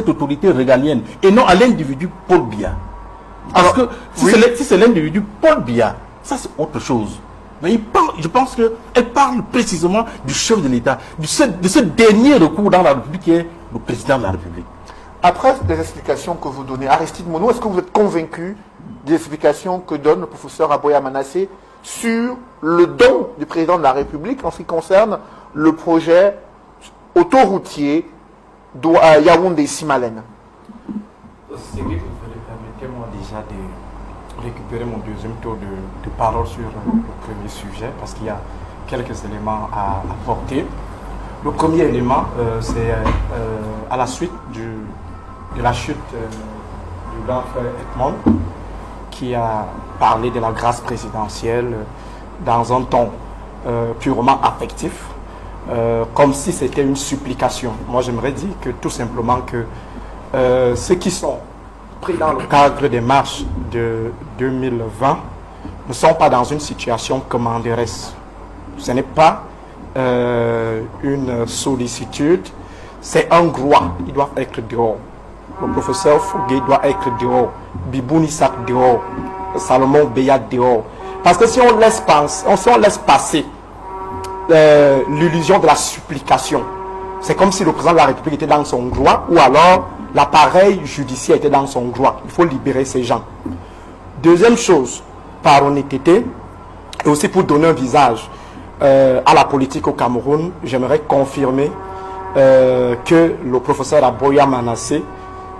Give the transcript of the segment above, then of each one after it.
cette autorité régalienne et non à l'individu Paul Biya. Parce que si c'est l'individu Paul Biya, ça c'est autre chose. Mais je pense qu'elle parle précisément du chef de l'État, de ce dernier recours dans la République qui est le président de la République. Après les explications que vous donnez, Aristide Monod, est-ce que vous êtes convaincu des explications que donne le professeur Aboya Manasseh sur le don du président de la République en ce qui concerne le projet autoroutier Yaoundé-Simalène? Permettez-moi déjà de récupérer mon deuxième tour de parole sur le premier sujet, parce qu'il y a quelques éléments à apporter. Le premier élément, c'est à la suite de la chute du grand frère Edmond, qui a parlé de la grâce présidentielle dans un ton purement affectif, comme si c'était une supplication. Moi, j'aimerais dire que tout simplement que ceux qui sont pris dans le cadre des marches de 2020 ne sont pas dans une situation commanderesse. Ce n'est pas une sollicitude, c'est un droit. Ils doivent être dehors. Le professeur Fougué doit être dehors. Bibou Nissak dehors. Salomon Béat dehors. Parce que si on laisse passer l'illusion de la supplication, c'est comme si le président de la République était dans son droit, ou alors l'appareil judiciaire était dans son droit. Il faut libérer ces gens. Deuxième chose, par honnêteté, et aussi pour donner un visage à la politique au Cameroun, j'aimerais confirmer que le professeur Aboya Manasseh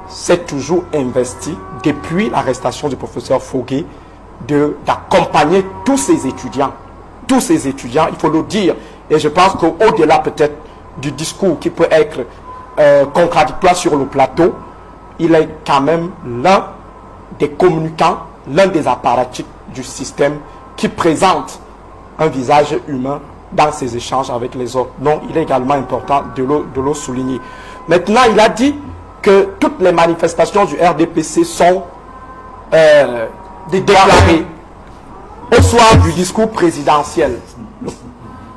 s'est toujours investi, depuis l'arrestation du professeur Fougué, d'accompagner tous ces étudiants. Tous ces étudiants, il faut le dire. Et je pense qu'au-delà peut-être du discours qui peut être contradictoire sur le plateau, il est quand même l'un des communicants, l'un des apparatchiks du système qui présente un visage humain dans ses échanges avec les autres. Donc, il est également important de le souligner. Maintenant, il a dit que toutes les manifestations du RDPC sont déclarées au soir du discours présidentiel.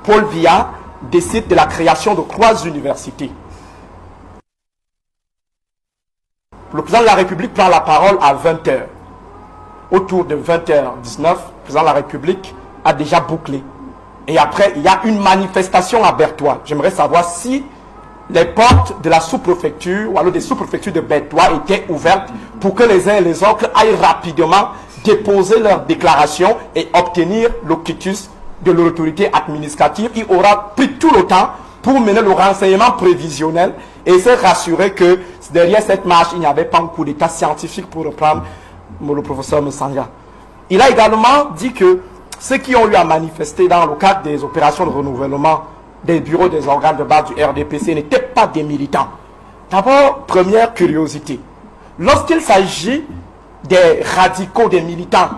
Paul Biya décide de la création de 3 universités. Le président de la République prend la parole à 20h. Autour de 20h19, le président de la République a déjà bouclé. Et après, il y a une manifestation à Bertois. J'aimerais savoir si les portes de la sous-préfecture ou alors des sous-préfectures de Bertois étaient ouvertes pour que les uns et les autres aillent rapidement déposer leur déclaration et obtenir le quitus de l'autorité administrative. Il aura pris tout le temps pour mener le renseignement prévisionnel et se rassurer que derrière cette marche, il n'y avait pas un coup d'état scientifique, pour reprendre le professeur Messanga. Il a également dit que ceux qui ont eu à manifester dans le cadre des opérations de renouvellement des bureaux des organes de base du RDPC n'étaient pas des militants. D'abord, première curiosité, lorsqu'il s'agit des radicaux, des militants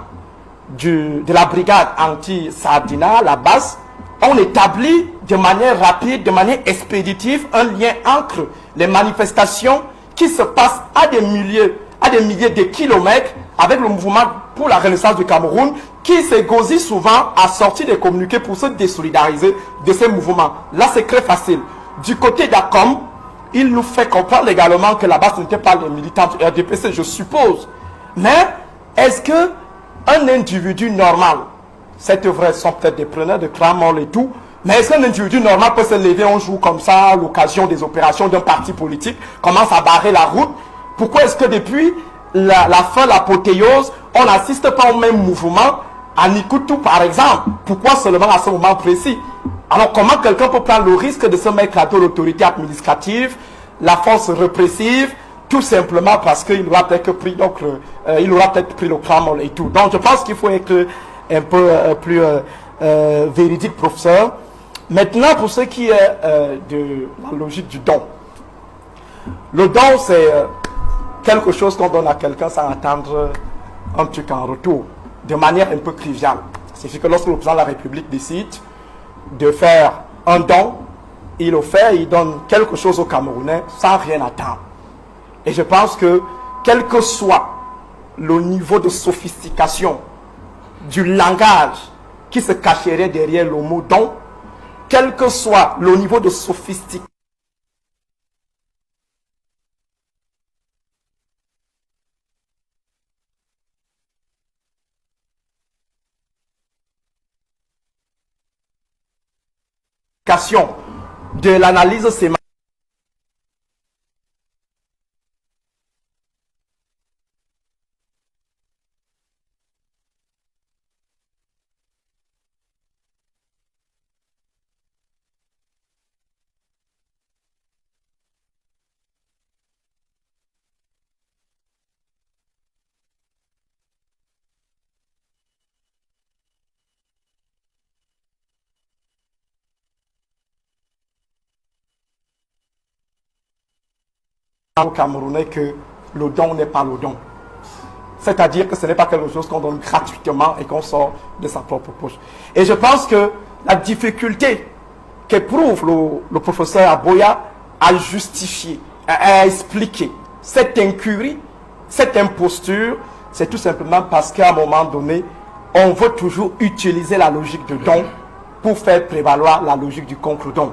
de la brigade anti-Sardina, la base, on établit de manière rapide, de manière expéditive, un lien entre les manifestations qui se passent à des milliers de kilomètres avec le mouvement pour la renaissance du Cameroun, qui s'égosille souvent à sortir des communiqués pour se désolidariser de ces mouvements. Là, c'est très facile. Du côté d'ACOM, il nous fait comprendre également que là-bas, ce n'était pas les militants du RDPC, je suppose. Mais est-ce que un individu normal, c'est vrai, ce sont peut-être des preneurs de cramol et tout, mais est-ce qu'un individu normal peut se lever un jour comme ça, à l'occasion des opérations d'un parti politique, commence à barrer la route? Pourquoi est-ce que depuis la fin, l'apothéose, on n'assiste pas au même mouvement à Nikutu, par exemple? Pourquoi seulement à ce moment précis? Alors, comment quelqu'un peut prendre le risque de se mettre à dos l'autorité administrative, la force répressive, tout simplement parce qu'il aura peut-être pris, le cramol et tout. Donc, je pense qu'il faut être un peu plus véridique, professeur. Maintenant, pour ce qui est de la logique du don. Le don, c'est quelque chose qu'on donne à quelqu'un sans attendre un truc en retour, de manière un peu triviale. C'est que lorsque le président de la République décide de faire un don, il le fait, il donne quelque chose aux Camerounais sans rien attendre. Et je pense que, quel que soit le niveau de sophistication du langage qui se cacherait derrière le mot don, quel que soit le niveau de sophistication diversification de l'analyse sémantique. Camerounais que le don n'est pas le don. C'est-à-dire que ce n'est pas quelque chose qu'on donne gratuitement et qu'on sort de sa propre poche. Et je pense que la difficulté qu'éprouve le professeur Aboya à justifier, à expliquer cette incurie, cette imposture, c'est tout simplement parce qu'à un moment donné, on veut toujours utiliser la logique de don pour faire prévaloir la logique du contre-don.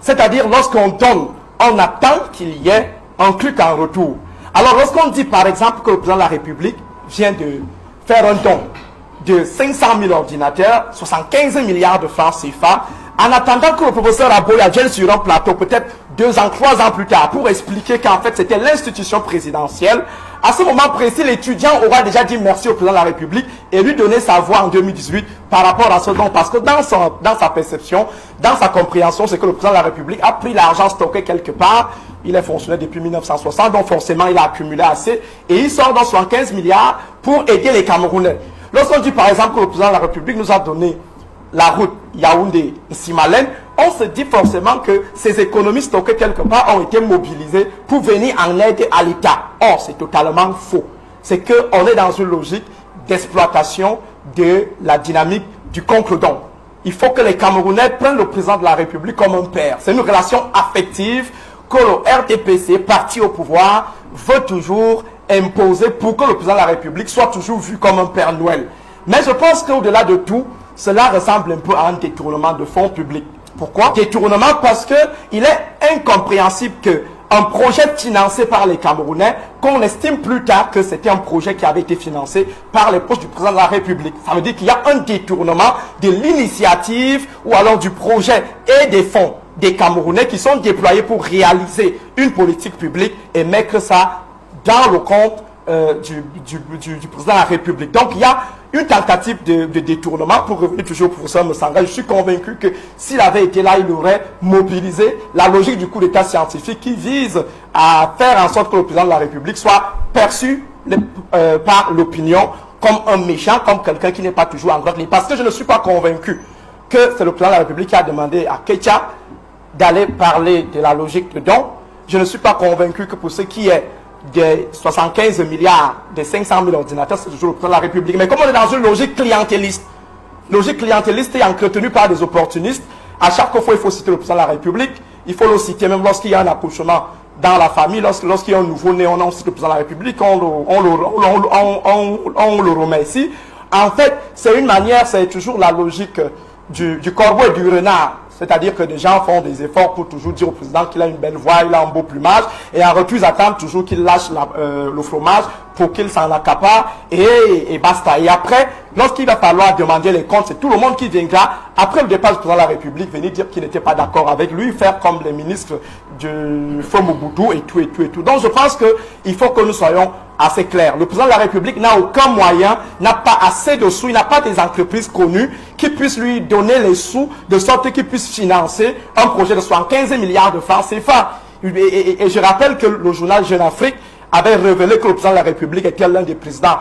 C'est-à-dire lorsqu'on donne, on attend qu'il y ait un truc en retour. Alors lorsqu'on dit par exemple que le président de la République vient de faire un don de 500 000 ordinateurs, 75 milliards de francs CFA, en attendant que le professeur Aboya vienne sur un plateau, peut-être 2 ans, 3 ans plus tard, pour expliquer qu'en fait c'était l'institution présidentielle, à ce moment précis, l'étudiant aura déjà dit merci au président de la République et lui donner sa voix en 2018 par rapport à ce don. Parce que dans sa perception, dans sa compréhension, c'est que le président de la République a pris l'argent stocké quelque part. Il est fonctionnaire depuis 1960, donc forcément il a accumulé assez. Et il sort dans 75 milliards pour aider les Camerounais. Lorsqu'on dit par exemple que le président de la République nous a donné la route Yaoundé-Simalène, on se dit forcément que ces économies stockées quelque part ont été mobilisées pour venir en aide à l'État. Or, c'est totalement faux. C'est qu'on est dans une logique d'exploitation de la dynamique du contre-don. Il faut que les Camerounais prennent le président de la République comme un père. C'est une relation affective que le RDPC, parti au pouvoir, veut toujours imposer pour que le président de la République soit toujours vu comme un Père Noël. Mais je pense qu'au-delà de tout, cela ressemble un peu à un détournement de fonds publics. Pourquoi? Détournement parce qu'il est incompréhensible qu'un projet financé par les Camerounais, qu'on estime plus tard que c'était un projet qui avait été financé par les proches du président de la République. Ça veut dire qu'il y a un détournement de l'initiative ou alors du projet et des fonds des Camerounais qui sont déployés pour réaliser une politique publique et mettre ça dans le compte du président de la République. Donc il y a une tentative de détournement. Pour revenir toujours au professeur Moussanga, je suis convaincu que s'il avait été là, il aurait mobilisé la logique du coup d'état scientifique qui vise à faire en sorte que le président de la République soit perçu par l'opinion comme un méchant, comme quelqu'un qui n'est pas toujours en droite ligne. Parce que je ne suis pas convaincu que c'est le président de la République qui a demandé à Keïta d'aller parler de la logique de don. Je ne suis pas convaincu que pour ce qui est des 75 milliards, des 500 000 ordinateurs, c'est toujours le président de la République. Mais comme on est dans une logique clientéliste est entretenue par des opportunistes, à chaque fois il faut citer le président de la République, il faut le citer même lorsqu'il y a un accouchement dans la famille, lorsqu'il y a un nouveau-né, on cite le président de la République, on le remercie. En fait, c'est une manière, c'est toujours la logique du corbeau et du renard. C'est-à-dire que des gens font des efforts pour toujours dire au président qu'il a une belle voix, il a un beau plumage, et en retour, ils attendent toujours qu'il lâche le fromage pour qu'il s'en accapare, et basta. Et après, lorsqu'il va falloir demander les comptes, c'est tout le monde qui viendra, après le départ du président de la République, venir dire qu'il n'était pas d'accord avec lui, faire comme les ministres du Feu Mobutu, et tout. Donc je pense qu'il faut que nous soyons assez clairs. Le président de la République n'a aucun moyen, n'a pas assez de sous, il n'a pas des entreprises connues qui puissent lui donner les sous de sorte qu'il puisse financer un projet de 75 milliards de francs CFA. Et je rappelle que le journal Jeune Afrique avait révélé que le président de la République était l'un des présidents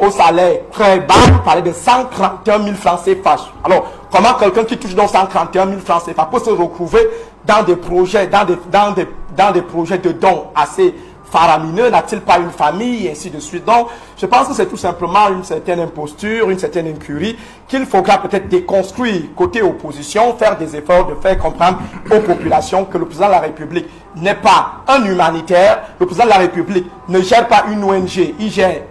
au salaire très bas, il parlait de 131 000 francs CFA. Alors, comment quelqu'un qui touche donc 131 000 francs CFA peut se retrouver dans des projets, dans des projets de dons assez faramineux, n'a-t-il pas une famille, et ainsi de suite. Donc, je pense que c'est tout simplement une certaine imposture, une certaine incurie qu'il faudra peut-être déconstruire côté opposition, faire des efforts de faire comprendre aux populations que le président de la République n'est pas un humanitaire, le président de la République ne gère pas une ONG, il gère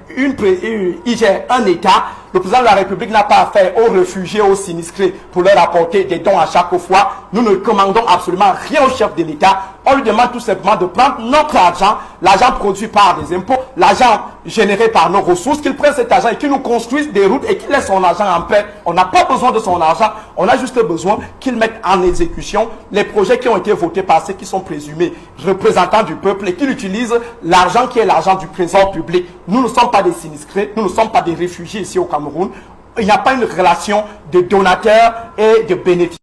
un État. Le président de la République n'a pas affaire aux réfugiés, aux sinistrés pour leur apporter des dons à chaque fois. Nous ne commandons absolument rien au chef de l'État. On lui demande tout simplement de prendre notre argent, l'argent produit par des impôts, l'argent généré par nos ressources, qu'il prenne cet argent et qu'il nous construise des routes et qu'il laisse son argent en paix. On n'a pas besoin de son argent, on a juste besoin qu'il mette en exécution les projets qui ont été votés par ceux qui sont présumés représentants du peuple et qu'il utilise l'argent qui est l'argent du trésor public. Nous ne sommes pas des sinistrés, nous ne sommes pas des réfugiés ici au Cameroun. Il n'y a pas une relation de donateur et de bénéficiaire.